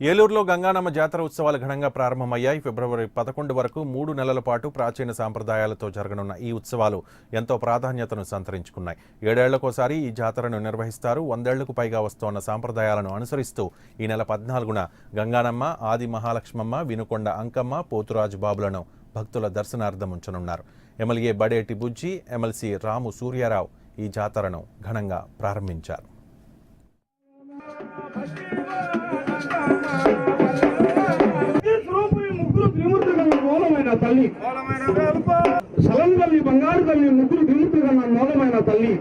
ఏలూరులో గంగానమ్మ జాతర ఉత్సవాలు ఘనంగా ప్రారంభమయ్యాయి. ఫిబ్రవరి 11 వరకు 3 నెలల పాటు ప్రాచీన సాంప్రదాయాలతో జరగనున్న ఈ ఉత్సవాలు ఎంతో ప్రాధాన్యతను సంతరించుకున్నాయి. 7 ఏళ్లకోసారి ఈ జాతరను నిర్వహిస్తారు. 100 ఏళ్లకు పైగా వస్తోన్న సాంప్రదాయాలను అనుసరిస్తూ ఈ నెల 14న గంగానమ్మ, ఆది మహాలక్ష్మమ్మ, వినుకొండ అంకమ్మ, పోతురాజు బాబులను భక్తుల దర్శనార్థం ఉంచనున్నారు. ఎమ్మెల్యే బడేటి బుజ్జి, ఎమ్మెల్సీ రాము సూర్యారావు ఈ జాతరను ఘనంగా ప్రారంభించారు. తల్లి సలం తల్లి, బంగారు తల్లి, ముగ్గురు విముక్తులు కన్నా మూలమైన తల్లి.